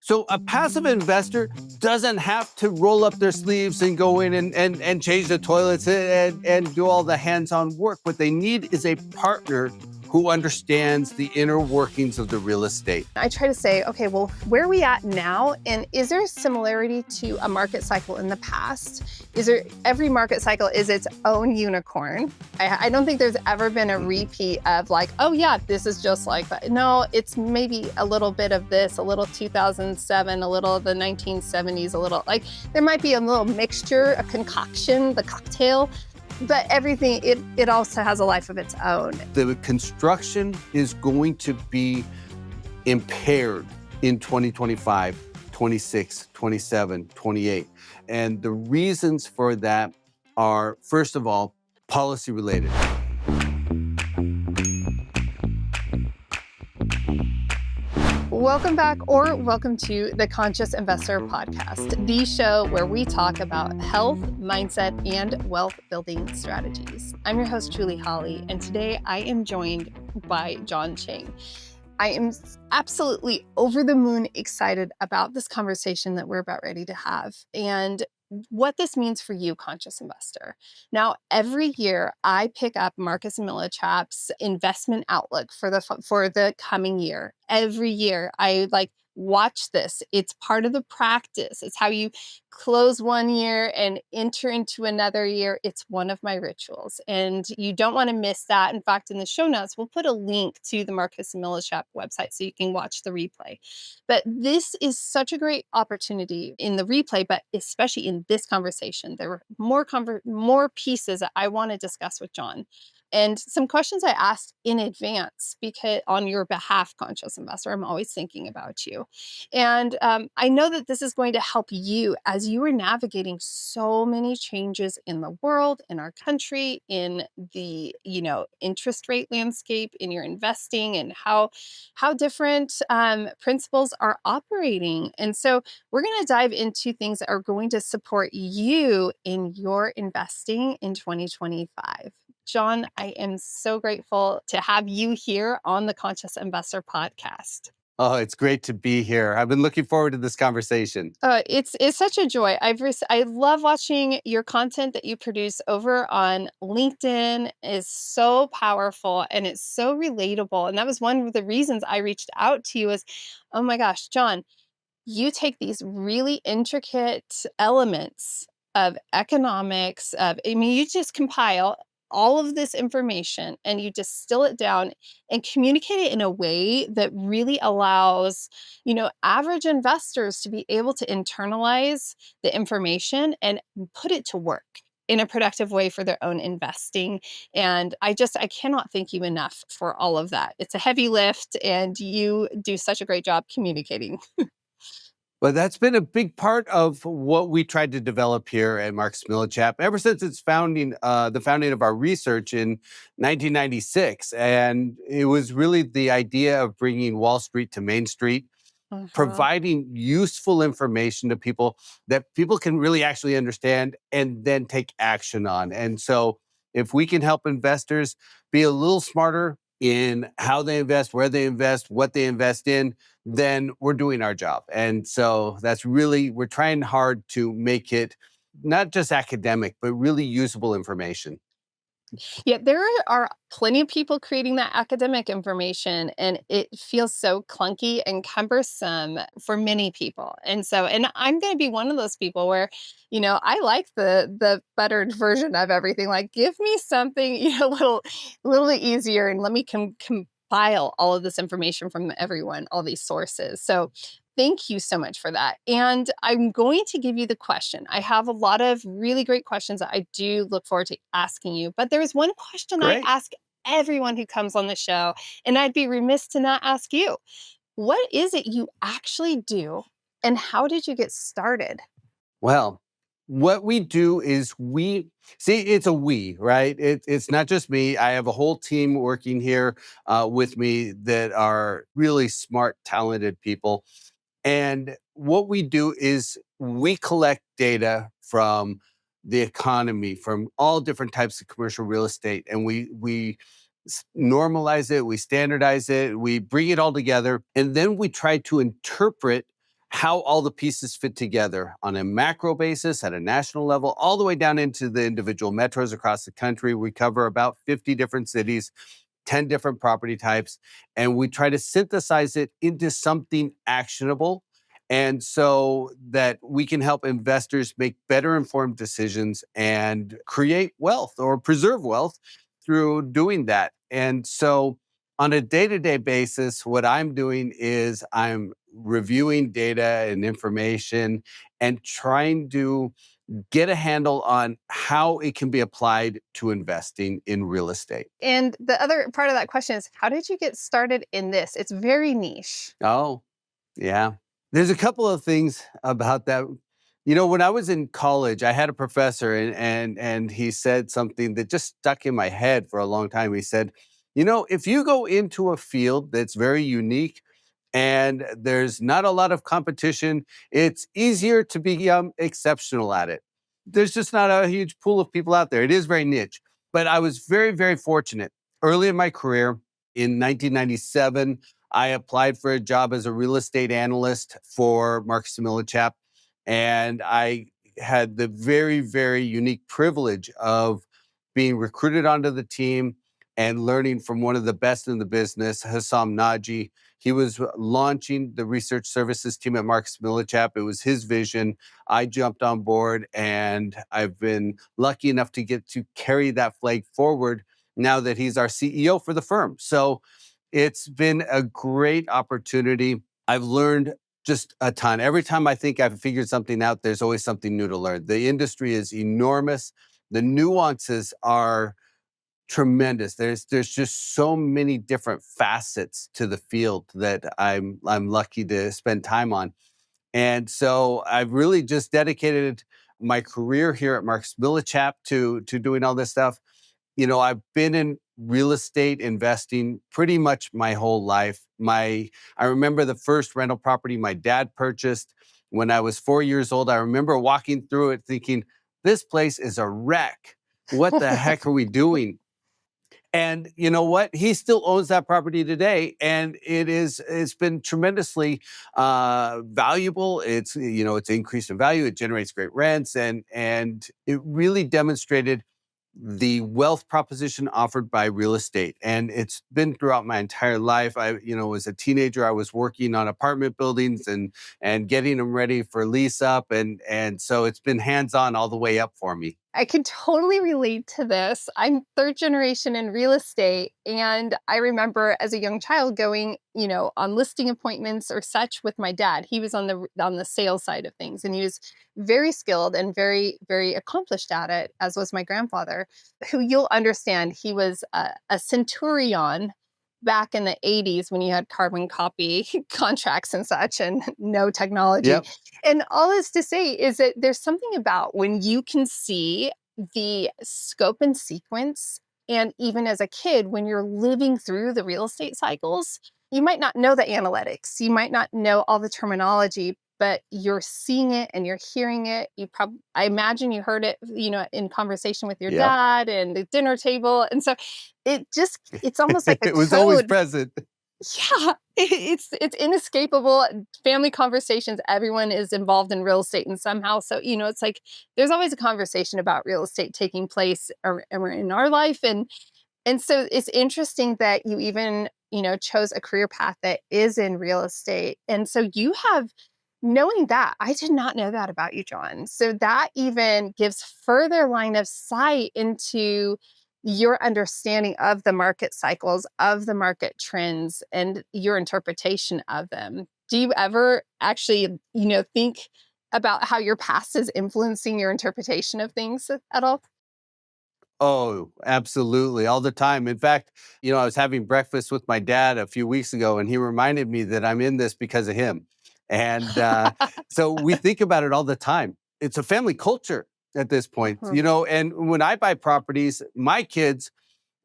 So a passive investor doesn't have to roll up their sleeves and go in and change the toilets and do all the hands-on work. What they need is a partner who understands the inner workings of the real estate. I try to say, okay, well, where are we at now? And is there a similarity to a market cycle in the past? Every market cycle is its own unicorn? I don't think there's ever been a repeat of like, oh yeah, this is just like that. No, it's maybe a little bit of this, a little 2007, a little of the 1970s, a little like, there might be a little mixture, a concoction, the cocktail. But everything, it also has a life of its own. The construction is going to be impaired in 2025, 26, 27, 28. And the reasons for that are, first of all, policy related. Welcome back, or welcome to the Conscious Investor Podcast, the show where we talk about health, mindset, and wealth building strategies. I'm your host, Julie Holly, and today I am joined by John Chang. I am absolutely over the moon excited about this conversation that we're about ready to have and what this means for you, conscious investor. Now, every year I pick up Marcus and Millichap's investment outlook for the coming year. Every year I watch this. It's part of the practice. It's how you close one year and enter into another year. It's one of my rituals, and you don't want to miss that. In fact, in the show notes, we'll put a link to the Marcus and Millichap website so you can watch the replay. But this is such a great opportunity in the replay, but especially in this conversation. There were more pieces that I want to discuss with John. And some questions I asked in advance because on your behalf, conscious investor, I'm always thinking about you. And I know that this is going to help you as you are navigating so many changes in the world, in our country, in the interest rate landscape, in your investing, and how different principles are operating. And so we're going to dive into things that are going to support you in your investing in 2025. John, I am so grateful to have you here on the Conscious Investor Podcast. Oh, it's great to be here. I've been looking forward to this conversation. It's such a joy. I love watching your content that you produce over on LinkedIn. Is so powerful and it's so relatable. And that was one of the reasons I reached out to you is, oh my gosh, John, you take these really intricate elements of economics, you just compile all of this information and you distill it down and communicate it in a way that really allows, average investors to be able to internalize the information and put it to work in a productive way for their own investing. And I cannot thank you enough for all of that. It's a heavy lift and you do such a great job communicating. But that's been a big part of what we tried to develop here at Marcus Millichap ever since its founding, the founding of our research in 1996. And it was really the idea of bringing Wall Street to Main Street, providing useful information to people that people can really actually understand and then take action on. And so if we can help investors be a little smarter in how they invest, where they invest, what they invest in, then we're doing our job. And so that's really, we're trying hard to make it not just academic, but really usable information. Yeah, there are plenty of people creating that academic information, and it feels so clunky and cumbersome for many people. And I'm going to be one of those people where, I like the buttered version of everything. Like, give me something, a little bit easier, and let me compile all of this information from everyone, all these sources. So thank you so much for that. And I'm going to give you the question. I have a lot of really great questions that I do look forward to asking you. But there's one question Great. I ask everyone who comes on the show, and I'd be remiss to not ask you. What is it you actually do, and how did you get started? Well, what we do is it's a we, right? It's not just me. I have a whole team working here with me that are really smart, talented people. And what we do is we collect data from the economy, from all different types of commercial real estate, and we normalize it, we standardize it, we bring it all together, and then we try to interpret how all the pieces fit together on a macro basis at a national level, all the way down into the individual metros across the country. We cover about 50 different cities, 10 different property types, and we try to synthesize it into something actionable. And so that we can help investors make better informed decisions and create wealth or preserve wealth through doing that. And so on a day-to-day basis, what I'm doing is I'm reviewing data and information and trying to get a handle on how it can be applied to investing in real estate. And the other part of that question is, how did you get started in this? It's very niche. Oh, yeah. There's a couple of things about that. When I was in college, I had a professor and he said something that just stuck in my head for a long time. He said, if you go into a field that's very unique and there's not a lot of competition, it's easier to become exceptional at it. There's just not a huge pool of people out there. It is very niche. But I was very, very fortunate. Early in my career, in 1997, I applied for a job as a real estate analyst for Marcus & Millichap, and I had the very, very unique privilege of being recruited onto the team and learning from one of the best in the business, Hassam Naji. He was launching the research services team at Marcus & Millichap. It was his vision. I jumped on board, and I've been lucky enough to get to carry that flag forward now that he's our CEO for the firm. So it's been a great opportunity. I've learned just a ton. Every time I think I've figured something out, there's always something new to learn. The industry is enormous. The nuances are tremendous. There's just so many different facets to the field that I'm lucky to spend time on. And so I've really just dedicated my career here at Marcus Millichap to doing all this stuff. I've been in real estate investing pretty much my whole life. I remember the first rental property my dad purchased when I was 4 years old. I remember walking through it thinking, this place is a wreck. What the heck are we doing? And you know what? He still owns that property today, and it's been tremendously valuable. It's increased in value. It generates great rents, and it really demonstrated the wealth proposition offered by real estate. And it's been throughout my entire life. As a teenager, I was working on apartment buildings and getting them ready for lease up. And so it's been hands-on all the way up for me. I can totally relate to this. I'm third generation in real estate. And I remember as a young child going, on listing appointments or such with my dad. He was on the sales side of things, and he was very skilled and very, very accomplished at it, as was my grandfather, who you'll understand, he was a centurion back in the 80s when you had carbon copy contracts and such and no technology. Yep. And all this to say is that there's something about when you can see the scope and sequence, and even as a kid, when you're living through the real estate cycles, you might not know the analytics, you might not know all the terminology, but you're seeing it and you're hearing it. I imagine you heard it, in conversation with your Yep. dad and the dinner table. And so it's almost like a It was always code. present. Yeah, it's inescapable. Family conversations, everyone is involved in real estate and somehow. So, it's like there's always a conversation about real estate taking place in our life. And so it's interesting that you even, chose a career path that is in real estate. And so you have, knowing that, I did not know that about you, John. So that even gives further line of sight into your understanding of the market cycles, of the market trends, and your interpretation of them. Do you ever actually, think about how your past is influencing your interpretation of things at all? Oh, absolutely. All the time. In fact, I was having breakfast with my dad a few weeks ago, and he reminded me that I'm in this because of him. And so we think about it all the time. It's a family culture at this point, Mhm. And when I buy properties, my kids,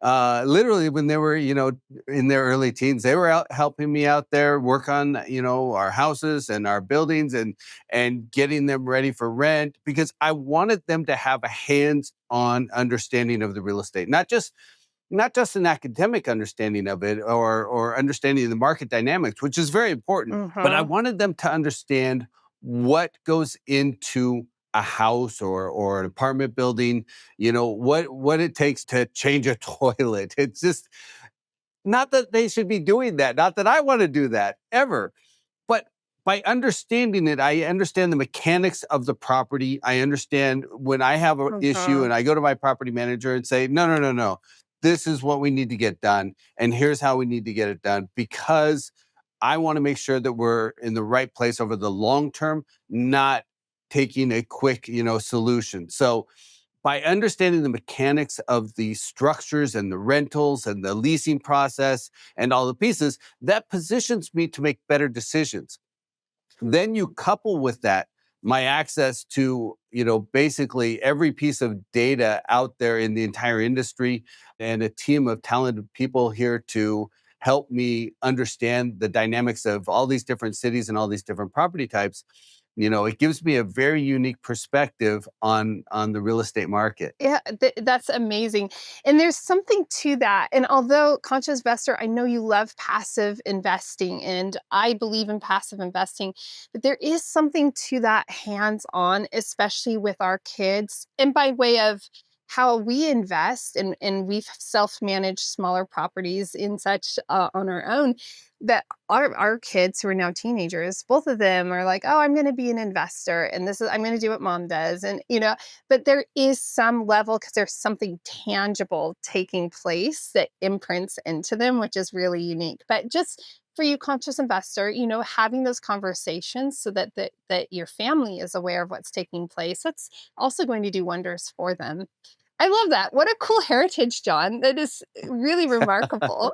literally when they were, in their early teens, they were out helping me out there work on, our houses and our buildings and getting them ready for rent because I wanted them to have a hands-on understanding of the real estate, not just not just an academic understanding of it or understanding the market dynamics, which is very important, but I Mm-hmm. wanted them to understand what goes into a house or an apartment building, what it takes to change a toilet. It's just not that they should be doing that, not that I want to do that ever. But by understanding it, I understand the mechanics of the property. I understand when I have an issue Mm-hmm. and I go to my property manager and say, no, no, no, no, this is what we need to get done. And here's how we need to get it done because I want to make sure that we're in the right place over the long term, not taking a quick, solution. So by understanding the mechanics of the structures and the rentals and the leasing process and all the pieces, that positions me to make better decisions. Then you couple with that my access to, basically every piece of data out there in the entire industry and a team of talented people here to help me understand the dynamics of all these different cities and all these different property types. It gives me a very unique perspective on the real estate market. Yeah, that's amazing. And there's something to that. And although conscious investor, I know you love passive investing and I believe in passive investing, but there is something to that hands-on, especially with our kids. And by way of how we invest and we've self-managed smaller properties in such on our own that our kids who are now teenagers, both of them are like, oh, I'm going to be an investor and this is I'm going to do what mom does. And but there is some level because there's something tangible taking place that imprints into them, which is really unique. But just for you, conscious investor, having those conversations so that your family is aware of what's taking place, that's also going to do wonders for them. I love that. What a cool heritage, John. That is really remarkable.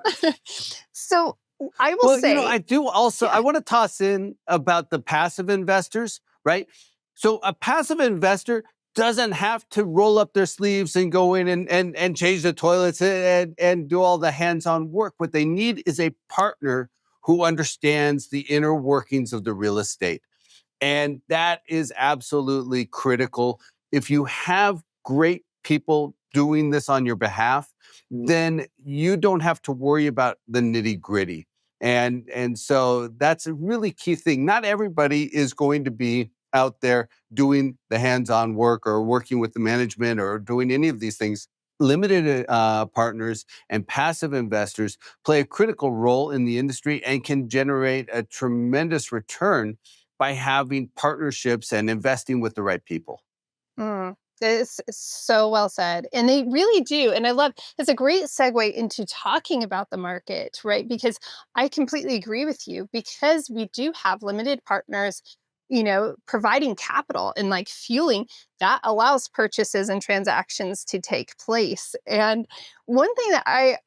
So I will Well, say, I do also, I yeah. want to toss in about the passive investors, right? So a passive investor doesn't have to roll up their sleeves and go in and change the toilets and do all the hands-on work. What they need is a partner who understands the inner workings of the real estate. And that is absolutely critical. If you have great people doing this on your behalf, then you don't have to worry about the nitty gritty. And so that's a really key thing. Not everybody is going to be out there doing the hands-on work or working with the management or doing any of these things. Limited partners and passive investors play a critical role in the industry and can generate a tremendous return by having partnerships and investing with the right people. Mm, this is so well said. And they really do. And I love it's a great segue into talking about the market, right? Because I completely agree with you because we do have limited partners, providing capital and like fueling that allows purchases and transactions to take place. And one thing that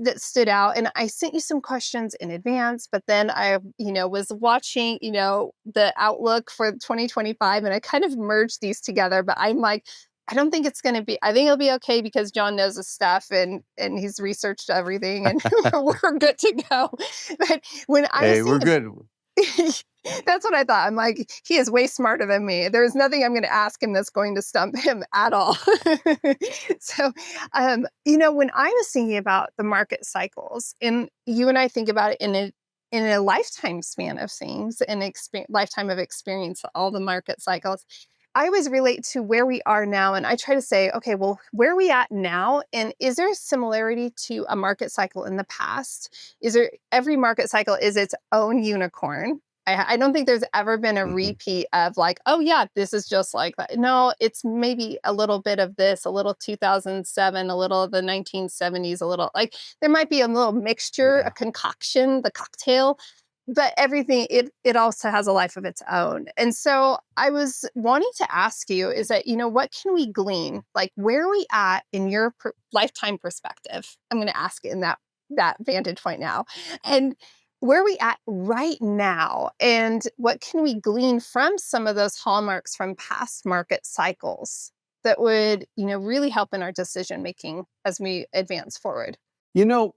that stood out, and I sent you some questions in advance, but then I, was watching, the outlook for 2025, and I kind of merged these together. But I'm like, I don't think it's going to be. I think it'll be okay because John knows his stuff and he's researched everything, and we're good to go. But when I was Hey, we're seeing good. that's what I thought. I'm like, he is way smarter than me. There's nothing I'm going to ask him that's going to stump him at all. So, when I was thinking about the market cycles, and you and I think about it in a lifetime span of things, an lifetime of experience, all the market cycles. I always relate to where we are now, and I try to say, okay, well, where are we at now, and is there a similarity to a market cycle in the past? Is there every market cycle is its own unicorn? I don't think there's ever been a Mhm. repeat of like, oh yeah, this is just like that. No, it's maybe a little bit of this, a little 2007, a little of the 1970s, a little like there might be a little mixture, a Yeah. concoction, the cocktail, but everything it also has a life of its own. And so I was wanting to ask you is that what can we glean? Like where are we at in your lifetime perspective? I'm going to ask it in that vantage point now. And where are we at right now? And what can we glean from some of those hallmarks from past market cycles that would, really help in our decision making as we advance forward? You know,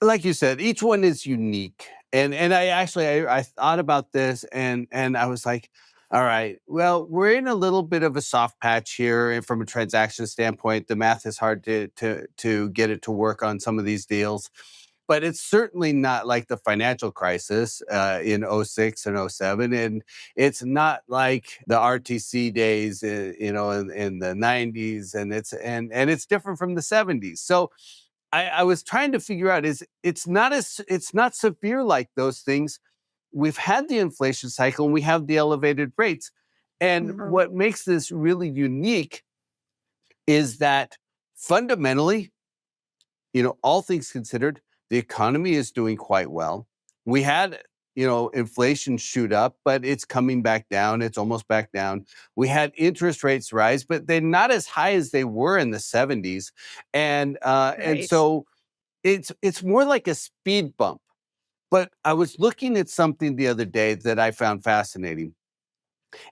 like you said, each one is unique. And I actually I thought about this and I was like, All right. Well, we're in a little bit of a soft patch here from a transaction standpoint. The math is hard to get it to work on some of these deals, but it's certainly not like the financial crisis in '06 and '07, and it's not like the RTC days, in the '90s, and it's different from the '70s. So I was trying to figure out is it's not severe like those things. We've had the inflation cycle and we have the elevated rates. And Mhm. what makes this really unique is that fundamentally, all things considered, the economy is doing quite well. We had, inflation shoot up, but it's coming back down. It's almost back down. We had interest rates rise, but they're not as high as they were in the '70s. And Right. so it's more like a speed bump. But I was looking at something the other day that I found fascinating.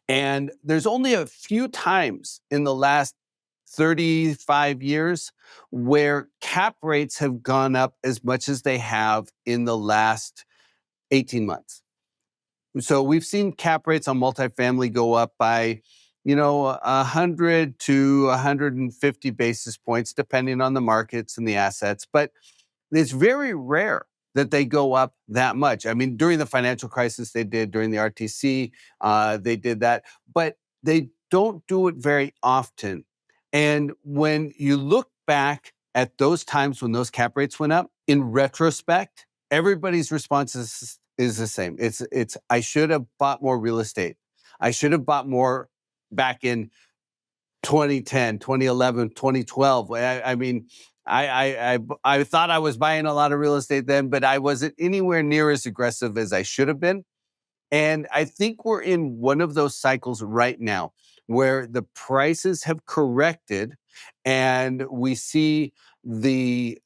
And there's only a few times in the last 35 years where cap rates have gone up as much as they have in the last 18 months. So we've seen cap rates on multifamily go up by, 100 to 150 basis points, depending on the markets and the assets. But it's very rare that they go up that much. I mean, during the financial crisis, they did. During the RTC, they did that. But they don't do it very often. And when you look back at those times when those cap rates went up, in retrospect, everybody's response is the same. It's I should have bought more real estate. I should have bought more back in 2010, 2011, 2012. I mean, I thought I was buying a lot of real estate then, but I wasn't anywhere near as aggressive as I should have been. And I think we're in one of those cycles right now where the prices have corrected and we see the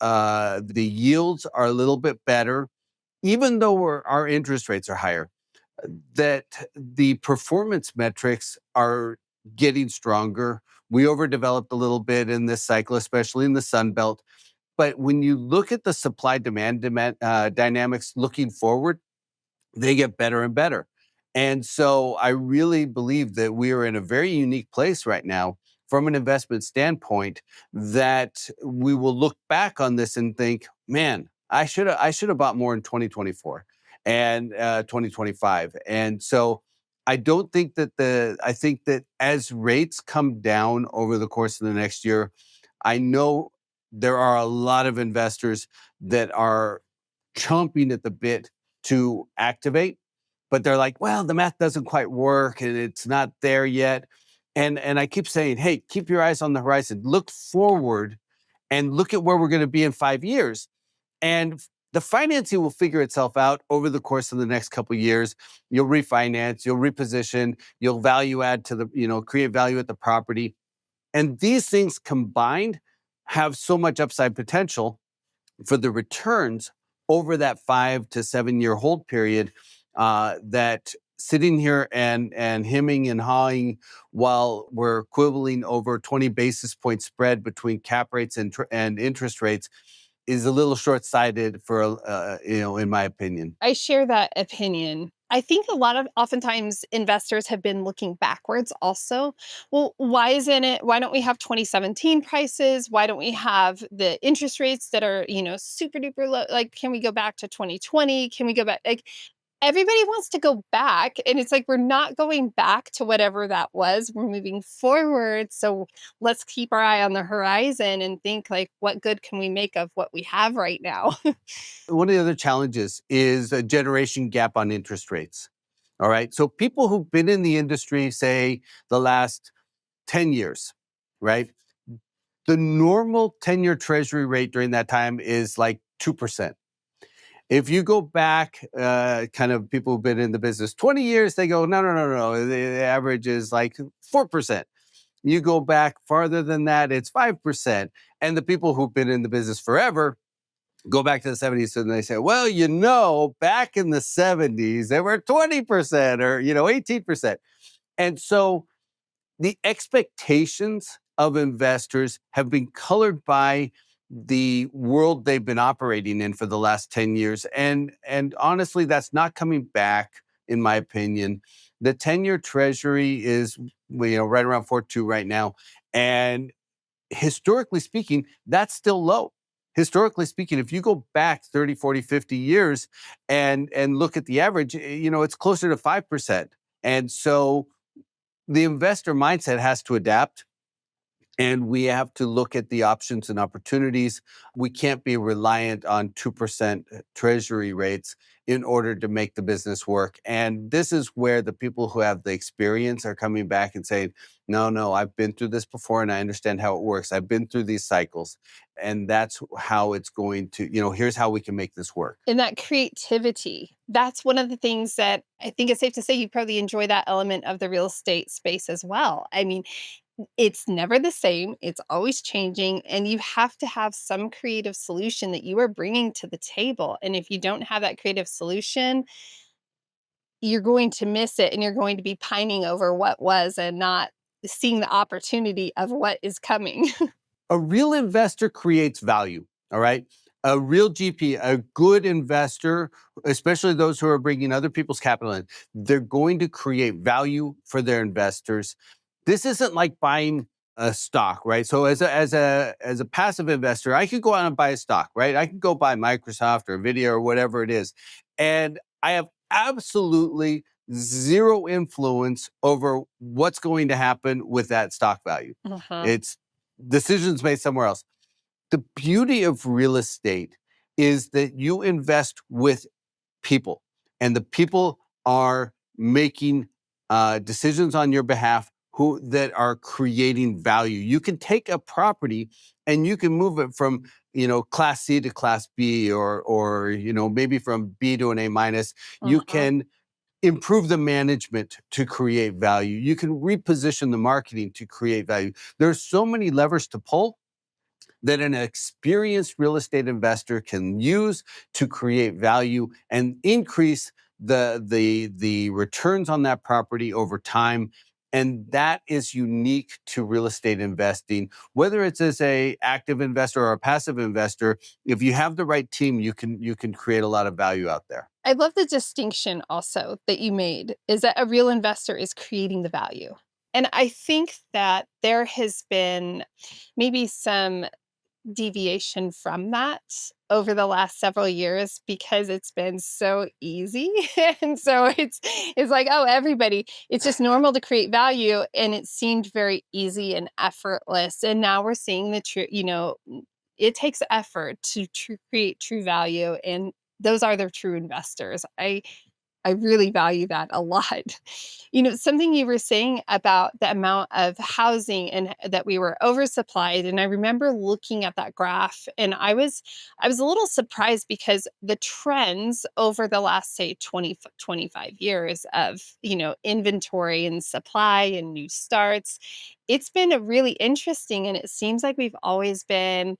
yields are a little bit better, even though our interest rates are higher, that the performance metrics are getting stronger. We overdeveloped a little bit in this cycle, especially in the Sun Belt. But when you look at the supply demand dynamics looking forward, they get better and better. And so I really believe that we are in a very unique place right now from an investment standpoint that we will look back on this and think, man, I should have bought more in 2024 and 2025. And so I don't think that I think that as rates come down over the course of the next year, I know there are a lot of investors that are chomping at the bit to activate, but they're like, well, the math doesn't quite work and it's not there yet. And I keep saying, hey, keep your eyes on the horizon, look forward and look at where we're going to be in 5 years. And the financing will figure itself out over the course of the next couple of years. You'll refinance, you'll reposition, you'll value add to the, create value at the property. And these things combined have so much upside potential for the returns over that 5 to 7 year hold period, that sitting here and hemming and hawing while we're quibbling over 20 basis point spread between cap rates and interest rates is a little short-sighted in my opinion. I share that opinion. I think a lot of oftentimes investors have been looking backwards also. Well, why don't we have 2017 prices? Why don't we have the interest rates that are, super duper low? Like, can we go back to 2020? Can we go back? Like, everybody wants to go back. And it's like, we're not going back to whatever that was. We're moving forward. So let's keep our eye on the horizon and think, like, what good can we make of what we have right now? One of the other challenges is a generation gap on interest rates. All right. So people who've been in the industry, say the last 10 years, right? The normal 10-year treasury rate during that time is like 2%. If you go back, kind of people who've been in the business 20 years, they go, no, no, no, no. The average is like 4%. You go back farther than that, it's 5%. And the people who've been in the business forever go back to the '70s and they say, well, back in the '70s, they were 20% or, 18%. And so the expectations of investors have been colored by the world they've been operating in for the last 10 years. And honestly, that's not coming back, in my opinion. The 10-year treasury is right around 4.2 right now. And historically speaking, that's still low. Historically speaking, if you go back 30, 40, 50 years and look at the average, it's closer to 5%. And so the investor mindset has to adapt. And we have to look at the options and opportunities. We can't be reliant on 2% treasury rates in order to make the business work. And this is where the people who have the experience are coming back and saying, no, I've been through this before and I understand how it works. I've been through these cycles. And that's how it's going to, here's how we can make this work. And that creativity, that's one of the things that I think it's safe to say you probably enjoy that element of the real estate space as well. I mean, it's never the same. It's always changing. And you have to have some creative solution that you are bringing to the table. And if you don't have that creative solution, you're going to miss it and you're going to be pining over what was and not seeing the opportunity of what is coming. A real investor creates value, all right? A real GP, a good investor, especially those who are bringing other people's capital in, they're going to create value for their investors. This isn't like buying a stock, right? So as a passive investor, I could go out and buy a stock, right? I could go buy Microsoft or Nvidia or whatever it is, and I have absolutely zero influence over what's going to happen with that stock value. It's decisions made somewhere else. The beauty of real estate is that you invest with people, and the people are making decisions on your behalf that are creating value. You can take a property and you can move it from class C to class B, or maybe from B to an A minus. You can improve the management to create value. You can reposition the marketing to create value. There's so many levers to pull that an experienced real estate investor can use to create value and increase the returns on that property over time. And that is unique to real estate investing. Whether it's as a active investor or a passive investor, if you have the right team, you can create a lot of value out there. I love the distinction also that you made, is that a real investor is creating the value. And I think that there has been maybe some deviation from that over the last several years because it's been so easy. And so it's like, oh, everybody, it's just normal to create value. And it seemed very easy and effortless. And now we're seeing the true, it takes effort to create true value. And those are the true investors. I really value that a lot. Something you were saying about the amount of housing and that we were oversupplied. And I remember looking at that graph and I was a little surprised because the trends over the last, say, 20, 25 years of, inventory and supply and new starts, it's been a really interesting, and it seems like we've always been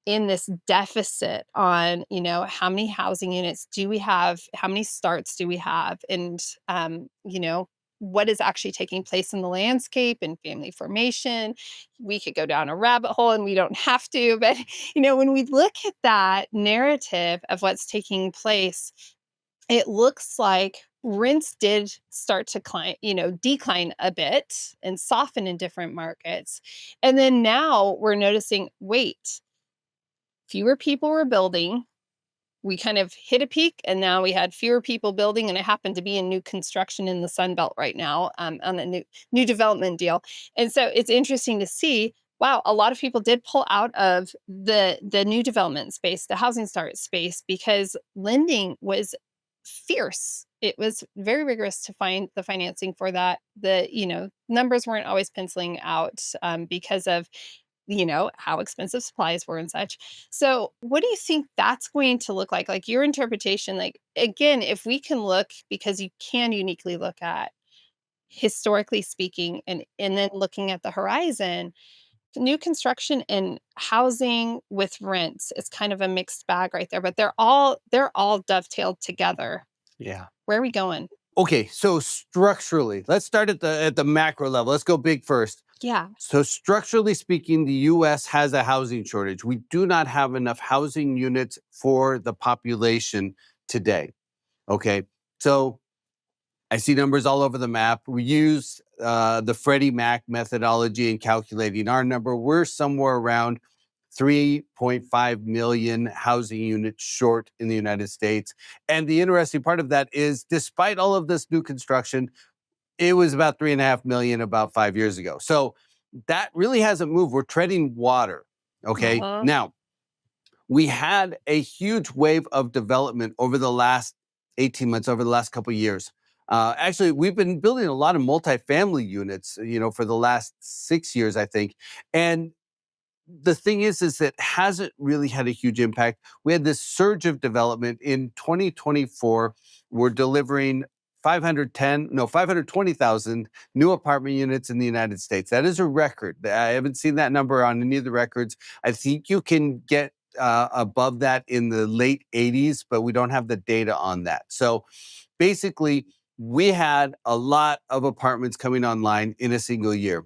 in this deficit on, how many housing units do we have? How many starts do we have? And, what is actually taking place in the landscape and family formation? We could go down a rabbit hole and we don't have to. But, when we look at that narrative of what's taking place, it looks like rents did start to decline a bit and soften in different markets. And then now we're noticing, wait, fewer people were building. We kind of hit a peak and now we had fewer people building, and it happened to be in new construction in the Sun Belt right now, on a new development deal. And so it's interesting to see, wow, a lot of people did pull out of the new development space, the housing start space, because lending was fierce. It was very rigorous to find the financing for that. The numbers weren't always penciling out because of how expensive supplies were and such. So what do you think that's going to look like? Like your interpretation, like, again, if we can look, because you can uniquely look at historically speaking and then looking at the horizon, new construction and housing with rents is kind of a mixed bag right there, but they're all dovetailed together. Yeah. Where are we going? Okay, so structurally, let's start at the macro level. Let's go big first. Yeah. So structurally speaking, the US has a housing shortage. We do not have enough housing units for the population today. Okay. So I see numbers all over the map. We use the Freddie Mac methodology in calculating our number. We're somewhere around 3.5 million housing units short in the United States. And the interesting part of that is, despite all of this new construction, it was about 3.5 million about 5 years ago. So that really hasn't moved. We're treading water. Okay. Uh-huh. Now, we had a huge wave of development over the last 18 months, over the last couple of years. Actually, we've been building a lot of multifamily units, for the last 6 years, I think. And the thing is that hasn't really had a huge impact. We had this surge of development in 2024. We're delivering 520,000 new apartment units in the United States. That is a record. I haven't seen that number on any of the records. I think you can get above that in the late 80s, but we don't have the data on that. So basically, we had a lot of apartments coming online in a single year.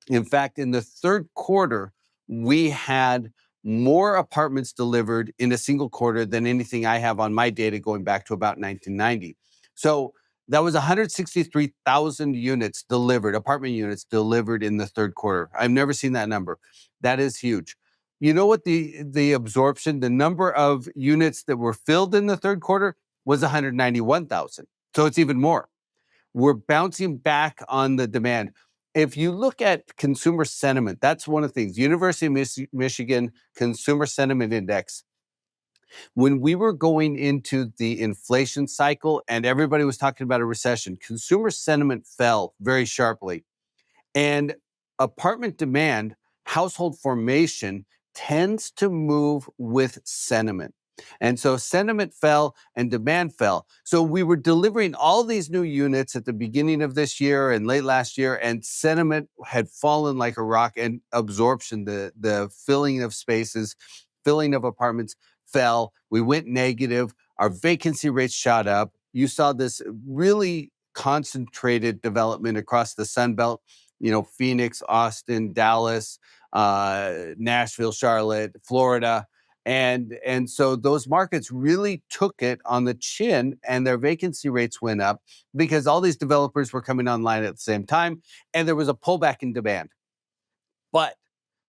In fact, in the third quarter, we had more apartments delivered in a single quarter than anything I have on my data going back to about 1990. So that was 163,000 units delivered, apartment units delivered in the third quarter. I've never seen that number. That is huge. You know what the absorption, the number of units that were filled in the third quarter was 191,000. So it's even more. We're bouncing back on the demand. If you look at consumer sentiment, that's one of the things. University of Michigan Consumer Sentiment Index. When we were going into the inflation cycle and everybody was talking about a recession, consumer sentiment fell very sharply. And apartment demand, household formation tends to move with sentiment. And so sentiment fell and demand fell. So we were delivering all these new units at the beginning of this year and late last year, and sentiment had fallen like a rock, and absorption, the filling of spaces, filling of apartments fell. We went negative. Our vacancy rates shot up. You saw this really concentrated development across the Sun Belt, Phoenix, Austin, Dallas, Nashville, Charlotte, Florida. And so those markets really took it on the chin, and their vacancy rates went up because all these developers were coming online at the same time, and there was a pullback in demand. But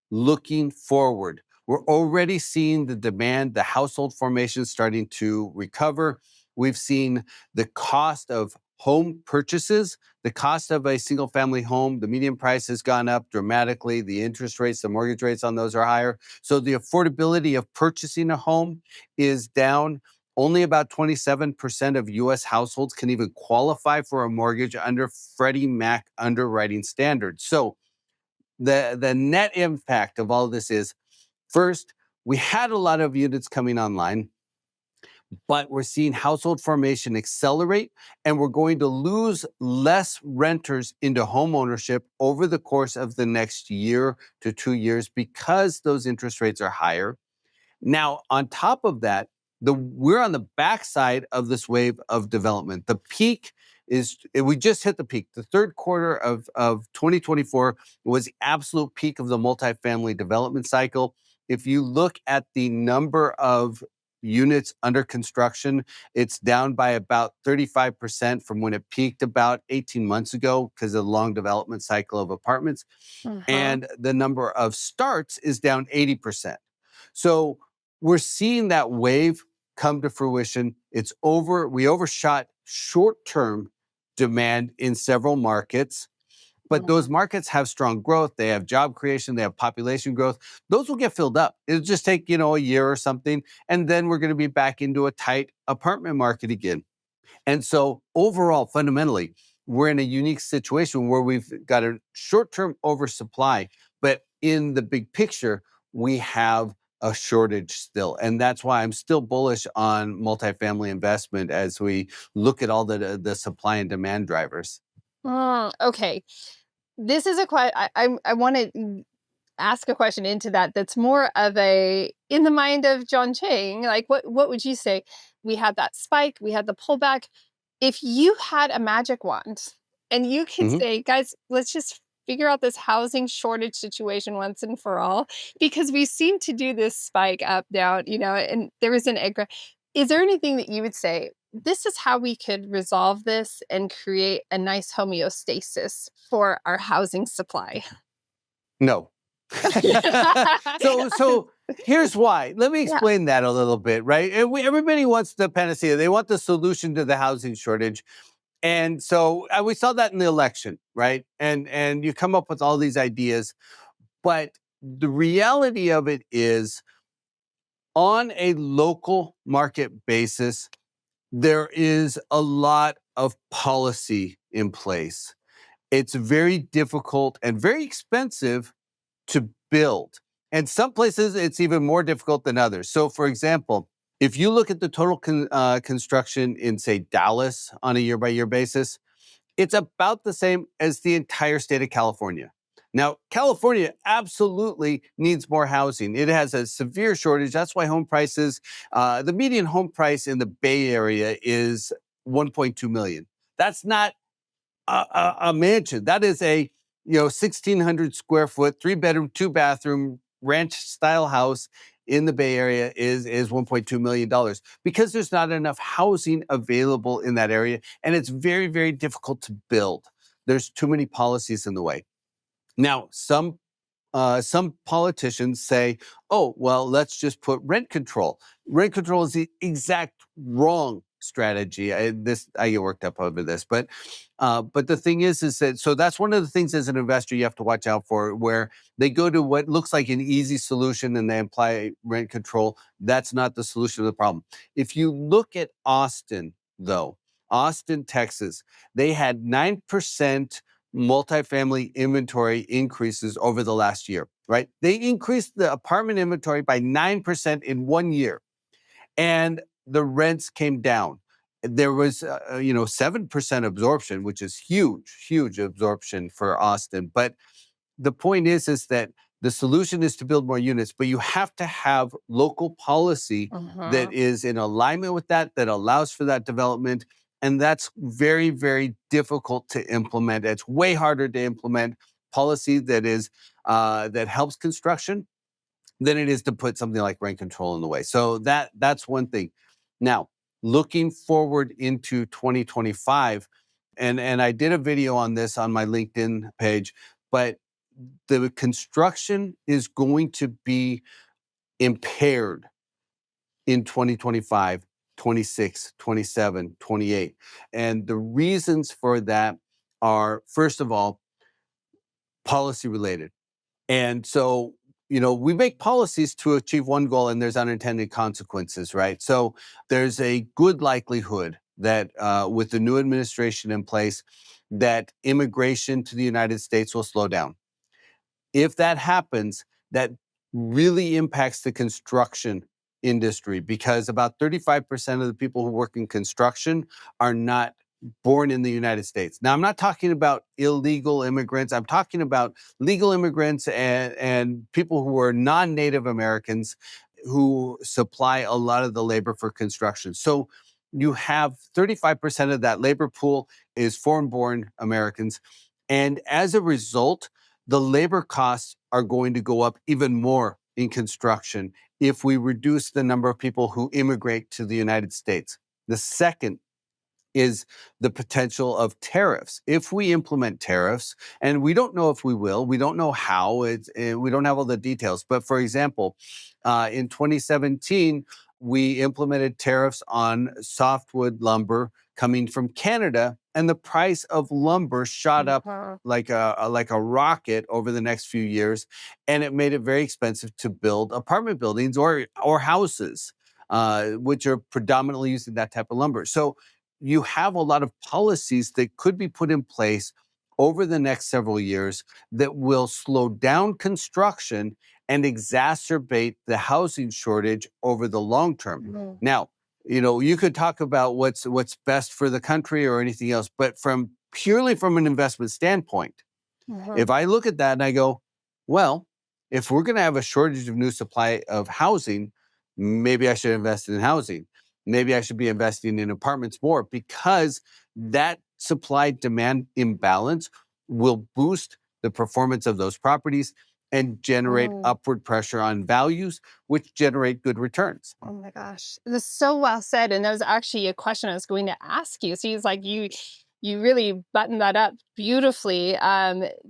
looking forward, we're already seeing the demand, the household formation starting to recover. We've seen the cost of home purchases, the cost of a single family home, the median price has gone up dramatically. The interest rates, the mortgage rates on those are higher. So the affordability of purchasing a home is down. Only about 27% of US households can even qualify for a mortgage under Freddie Mac underwriting standards. So the net impact of all this is, first, we had a lot of units coming online, but we're seeing household formation accelerate, and we're going to lose less renters into home ownership over the course of the next year to 2 years because those interest rates are higher. Now, on top of that, we're on the backside of this wave of development. The peak we just hit the peak. The third quarter of 2024 was the absolute peak of the multifamily development cycle. If you look at the number of units under construction, it's down by about 35% from when it peaked about 18 months ago because of the long development cycle of apartments. Uh-huh. And the number of starts is down 80%. So we're seeing that wave come to fruition. It's over. We overshot short-term demand in several markets, but those markets have strong growth. They have job creation. They have population growth. Those will get filled up. It'll just take, a year or something, and then we're going to be back into a tight apartment market again. And so overall, fundamentally, we're in a unique situation where we've got a short-term oversupply, but in the big picture, we have a shortage still. And that's why I'm still bullish on multifamily investment as we look at all the supply and demand drivers. Okay. This is a question I want to ask a question into that that's more of a in the mind of John Chang. Like, what would you say? We had that spike, we had the pullback. If you had a magic wand and you could Mhm. say, guys, let's just figure out this housing shortage situation once and for all, because we seem to do this spike up, down, and there is an egg. Is there anything that you would say? this is how we could resolve this and create a nice homeostasis for our housing supply. No. So here's why. Let me Yeah. explain that a little bit, right? And everybody wants the panacea. They want the solution to the housing shortage. And so we saw that in the election, right? And you come up with all these ideas, but the reality of it is, on a local market basis, there is a lot of policy in place. It's very difficult and very expensive to build. And some places it's even more difficult than others. So, for example, if you look at the total construction in, say, Dallas on a year by year basis, it's about the same as the entire state of California. Now, California absolutely needs more housing. It has a severe shortage. That's why home prices, the median home price in the Bay Area is 1.2 million. That's not a mansion. That is a 1,600 square foot, 3 bedroom, 2 bathroom ranch style house in the Bay Area is $1.2 million because there's not enough housing available in that area, and it's very, very difficult to build. There's too many policies in the way. Now, some politicians say, oh, well, let's just put rent control. Rent control is the exact wrong strategy. I get worked up over this, but the thing is that, so that's one of the things as an investor you have to watch out for, where they go to what looks like an easy solution and they apply rent control. That's not the solution to the problem. If you look at Austin, though, Austin, Texas, they had 9% multifamily inventory increases over the last year, right? They increased the apartment inventory by 9% in 1 year, and the rents came down. There was, 7% absorption, which is huge, huge absorption for Austin. But the point is that the solution is to build more units, but you have to have local policy that is in alignment with that allows for that development. And that's very, very difficult to implement. It's way harder to implement policy that helps construction than it is to put something like rent control in the way. So that's one thing. Now, looking forward into 2025, and I did a video on this on my LinkedIn page, but the construction is going to be impaired in 2025, 26, 27, 28. And the reasons for that are, first of all, policy related. And so, we make policies to achieve one goal, and there's unintended consequences, right? So there's a good likelihood that with the new administration in place, that immigration to the United States will slow down. If that happens, that really impacts the construction industry, because about 35% of the people who work in construction are not born in the United States. Now, I'm not talking about illegal immigrants. I'm talking about legal immigrants and people who are non-Native Americans who supply a lot of the labor for construction. So you have 35% of that labor pool is foreign-born Americans. And as a result, the labor costs are going to go up even more in construction if we reduce the number of people who immigrate to the United States. The second is the potential of tariffs. If we implement tariffs, and we don't know if we will, we don't know how, we don't have all the details. But for example, in 2017, we implemented tariffs on softwood lumber coming from Canada, and the price of lumber shot up like a rocket over the next few years, and it made it very expensive to build apartment buildings or houses, which are predominantly using that type of lumber. So you have a lot of policies that could be put in place over the next several years that will slow down construction and exacerbate the housing shortage over the long term. Now, you could talk about what's best for the country or anything else, but purely from an investment standpoint, if I look at that and I go, well, if we're going to have a shortage of new supply of housing, maybe I should invest in housing. Maybe I should be investing in apartments more, because that supply demand imbalance will boost the performance of those properties. and generate Oh, upward pressure on values, which generate good returns. oh my gosh. That's so well said. And that was actually a question I was going to ask you. So he's like, you really buttoned that up beautifully,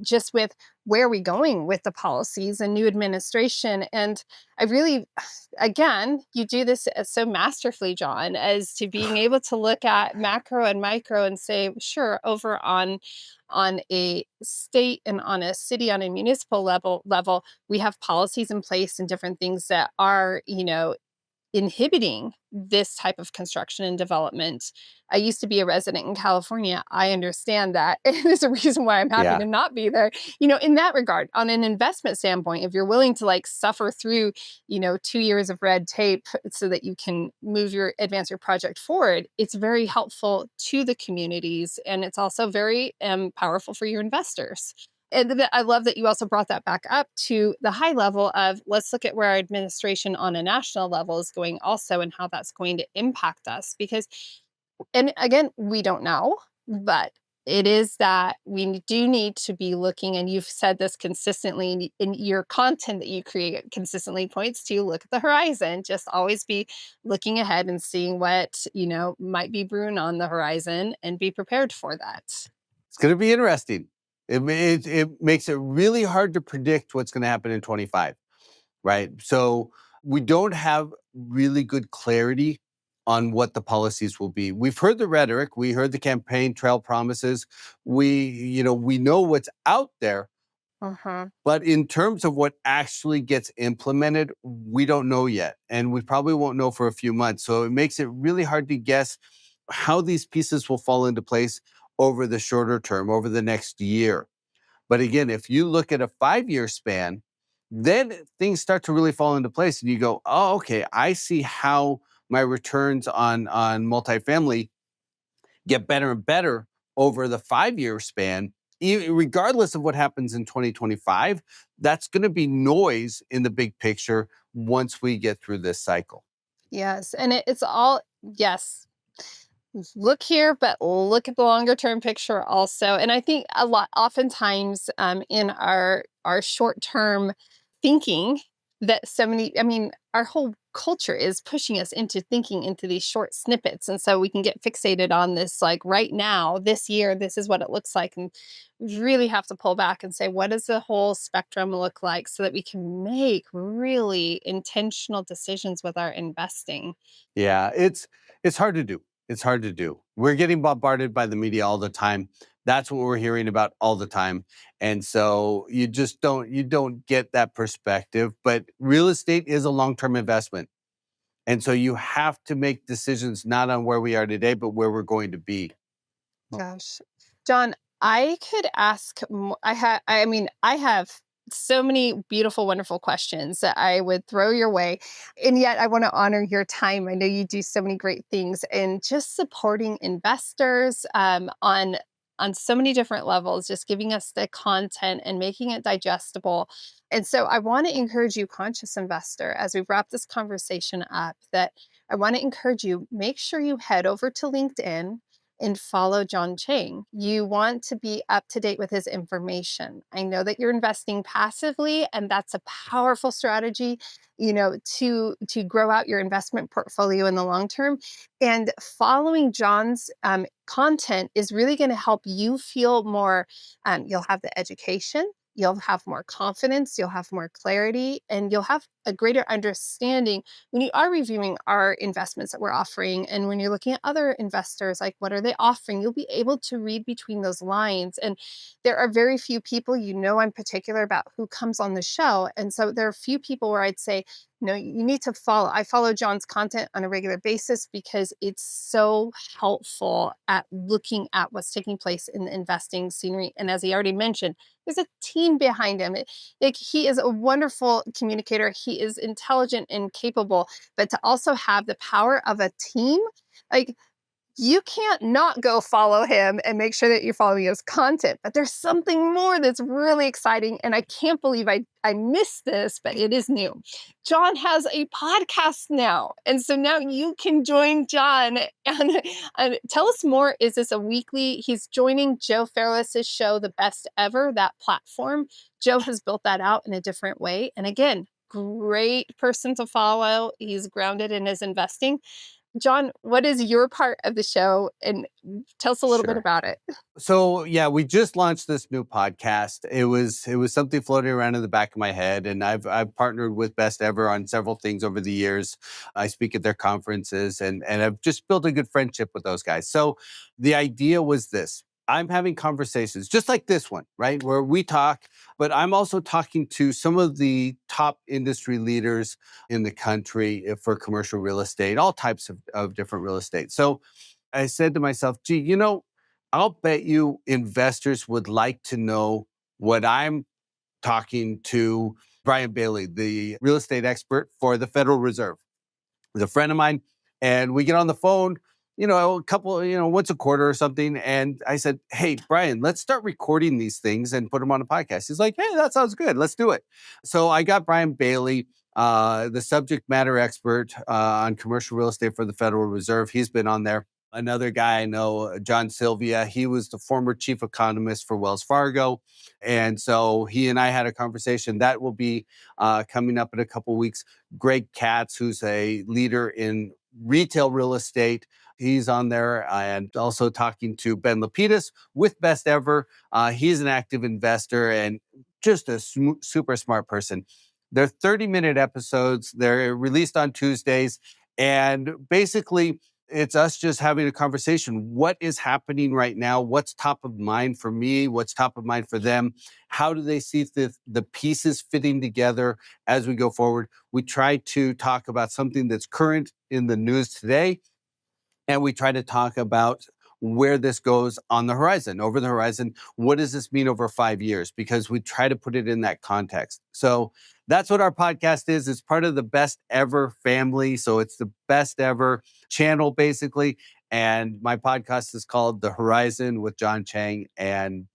just with where are we going with the policies and new administration. And I really, again, you do this so masterfully, John, as to being able to look at macro and micro and say, sure, over on a state and on a city, on a municipal level, we have policies in place and different things that are, inhibiting this type of construction and development. I used to be a resident in California. I understand that. And there's a reason why I'm happy Yeah. to not be there. In that regard, on an investment standpoint, if you're willing to like suffer through, 2 years of red tape so that you can advance your project forward, it's very helpful to the communities. And it's also very powerful for your investors. And I love that you also brought that back up to the high level of let's look at where our administration on a national level is going also and how that's going to impact us. Because, and again, we don't know, but it is that we do need to be looking, and you've said this consistently in your content that you create consistently points to look at the horizon, just always be looking ahead and seeing what, might be brewing on the horizon and be prepared for that. It's going to be interesting. It makes it really hard to predict what's going to happen in 25, right? So we don't have really good clarity on what the policies will be. We've heard the rhetoric, we heard the campaign trail promises. We know what's out there, Uh-huh. but in terms of what actually gets implemented, we don't know yet. And we probably won't know for a few months. So it makes it really hard to guess how these pieces will fall into place over the shorter term, over the next year. But again, if you look at a 5-year span, then things start to really fall into place and you go, oh, okay, I see how my returns on multifamily get better and better over the 5-year span. Regardless of what happens in 2025, that's going to be noise in the big picture once we get through this cycle. Yes. And it's all, yes, look here, but look at the longer term picture also. And I think a lot, oftentimes, in our short term thinking, that so many, I mean, our whole culture is pushing us into thinking into these short snippets, and so we can get fixated on this, like right now, this year, this is what it looks like, and really have to pull back and say, what does the whole spectrum look like, so that we can make really intentional decisions with our investing. Yeah, it's hard to do. It's hard to do. We're getting bombarded by the media all the time. That's what we're hearing about all the time. And so you don't get that perspective, but real estate is a long-term investment. And so you have to make decisions not on where we are today, but where we're going to be. Gosh, John, I could ask. I mean, I have so many beautiful, wonderful questions that I would throw your way, and yet I want to honor your time. I know you do so many great things, and just supporting investors on so many different levels, just giving us the content and making it digestible. And so, I want to encourage you, conscious investor, as we wrap this conversation up, that I want to encourage you. Make sure you head over to LinkedIn and follow John Chang. You want to be up to date with his information. I know that you're investing passively, and that's a powerful strategy, to grow out your investment portfolio in the long term. And following John's content is really going to help you feel more. You'll have the education. You'll have more confidence, you'll have more clarity, and you'll have a greater understanding when you are reviewing our investments that we're offering, and when you're looking at other investors, like what are they offering, you'll be able to read between those lines. And there are very few people, I'm particular about who comes on the show, and so there are few people where I'd say, no, you need to follow. I follow John's content on a regular basis because it's so helpful at looking at what's taking place in the investing scenery. And as he already mentioned, there's a team behind him. Like, he is a wonderful communicator. He is intelligent and capable, but to also have the power of a team, like, you can't not go follow him and make sure that you're following his content. But there's something more that's really exciting. And I can't believe I missed this, but it is new. John has a podcast now. And so now you can join John and tell us more. Is this a weekly? He's joining Joe Fairless's show, The Best Ever, that platform. Joe has built that out in a different way. And again, great person to follow. He's grounded in his investing. John, what is your part of the show? And tell us a little bit Sure. about it. So yeah, we just launched this new podcast. It was something floating around in the back of my head, and I've partnered with Best Ever on several things over the years. I speak at their conferences, and I've just built a good friendship with those guys. So the idea was this. I'm having conversations just like this one, right? Where we talk, but I'm also talking to some of the top industry leaders in the country for commercial real estate, all types of different real estate. So I said to myself, gee, I'll bet you investors would like to know what I'm talking to Brian Bailey, the real estate expert for the Federal Reserve. He's a friend of mine, and we get on the phone, a couple, once a quarter or something. And I said, hey, Brian, let's start recording these things and put them on a podcast. He's like, hey, that sounds good. Let's do it. So I got Brian Bailey, the subject matter expert on commercial real estate for the Federal Reserve. He's been on there. Another guy I know, John Sylvia, he was the former chief economist for Wells Fargo. And so he and I had a conversation that will be coming up in a couple weeks. Greg Katz, who's a leader in retail real estate, he's on there. And also talking to Ben Lapidus with Best Ever. He's an active investor and just a super smart person. They're 30-minute episodes. They're released on Tuesdays. And basically, it's us just having a conversation. What is happening right now? What's top of mind for me? What's top of mind for them? How do they see the pieces fitting together as we go forward? We try to talk about something that's current in the news today, and we try to talk about where this goes on the horizon, over the horizon. What does this mean over 5 years? Because we try to put it in that context. So that's what our podcast is. It's part of the Best Ever family. So it's the Best Ever channel, basically. And my podcast is called The Horizon with John Chang. And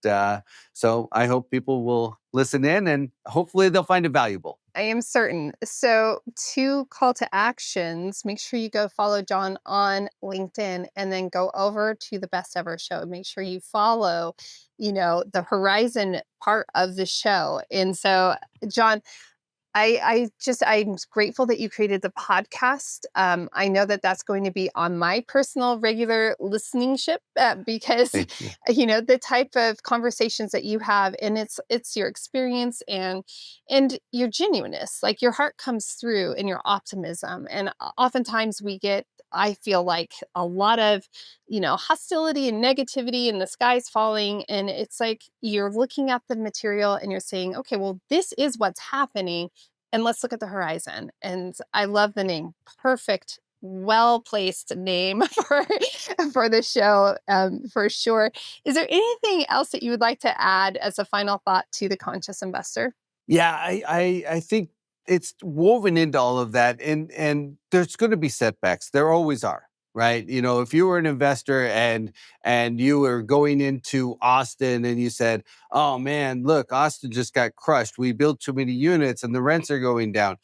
so I hope people will listen in and hopefully they'll find it valuable. I am certain. So, two call to actions. Make sure you go follow John on LinkedIn and then go over to the Best Ever show. Make sure you follow, the Horizon part of the show. And so, John, I'm grateful that you created the podcast. I know that that's going to be on my personal regular listening ship because, the type of conversations that you have, and it's your experience and your genuineness, like your heart comes through and your optimism. And oftentimes I feel like a lot of, hostility and negativity and the sky's falling. And it's like you're looking at the material and you're saying, okay, well, this is what's happening. And let's look at the horizon. And I love the name. Perfect, well-placed name for the show, for sure. Is there anything else that you would like to add as a final thought to the conscious investor? Yeah, I think it's woven into all of that, and there's going to be setbacks. There always are, right? If you were an investor and you were going into Austin and you said, "Oh man, look, Austin just got crushed. We built too many units and the rents are going down."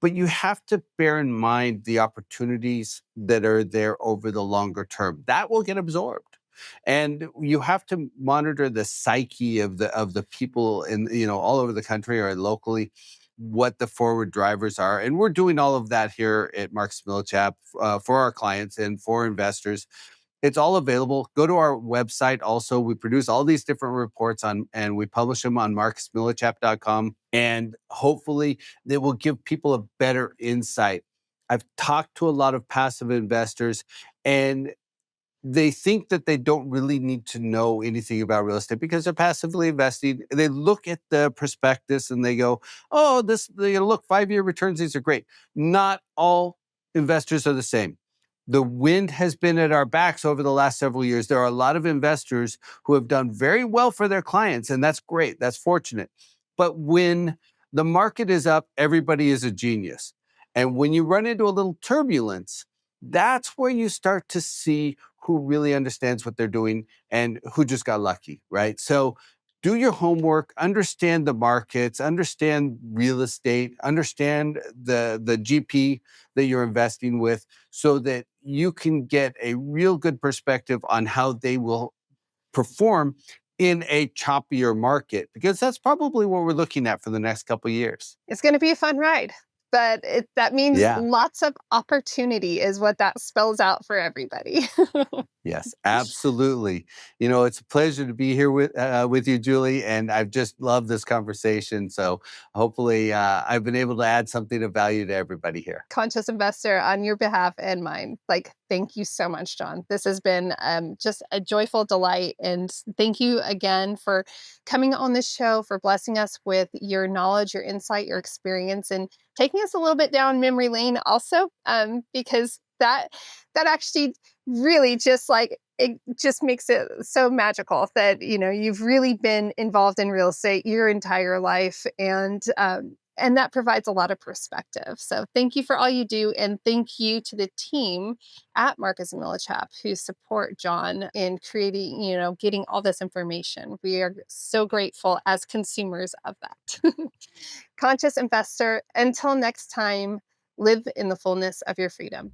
But you have to bear in mind the opportunities that are there over the longer term. That will get absorbed. And you have to monitor the psyche of the people in, all over the country or locally, what the forward drivers are. And we're doing all of that here at Marks Millichap for our clients and for investors. It's all available. Go to our website. Also, we produce all these different reports and we publish them on marksmillichap.com. And hopefully they will give people a better insight. I've talked to a lot of passive investors, and they think that they don't really need to know anything about real estate because they're passively investing. They look at the prospectus and they go, oh, look, 5-year returns, these are great. Not all investors are the same. The wind has been at our backs over the last several years. There are a lot of investors who have done very well for their clients, and that's great. That's fortunate. But when the market is up, everybody is a genius. And when you run into a little turbulence, that's where you start to see who really understands what they're doing and who just got lucky, right? So do your homework, understand the markets, understand real estate, understand the GP that you're investing with so that you can get a real good perspective on how they will perform in a choppier market, because that's probably what we're looking at for the next couple of years. It's going to be a fun ride, but that means Yeah. lots of opportunity is what that spells out for everybody. Yes, absolutely. It's a pleasure to be here with you, Julie, and I've just loved this conversation. So hopefully, I've been able to add something of value to everybody here. Conscious investor, on your behalf and mine, like, thank you so much, John. This has been just a joyful delight, and thank you again for coming on this show, for blessing us with your knowledge, your insight, your experience, and taking us a little bit down memory lane also, because that actually really just like it just makes it so magical that you've really been involved in real estate your entire life, and that provides a lot of perspective. So thank you for all you do, and thank you to the team at Marcus and Millichap who support John in creating, getting all this information. We are so grateful as consumers of that. Conscious investor, until next time, live in the fullness of your freedom.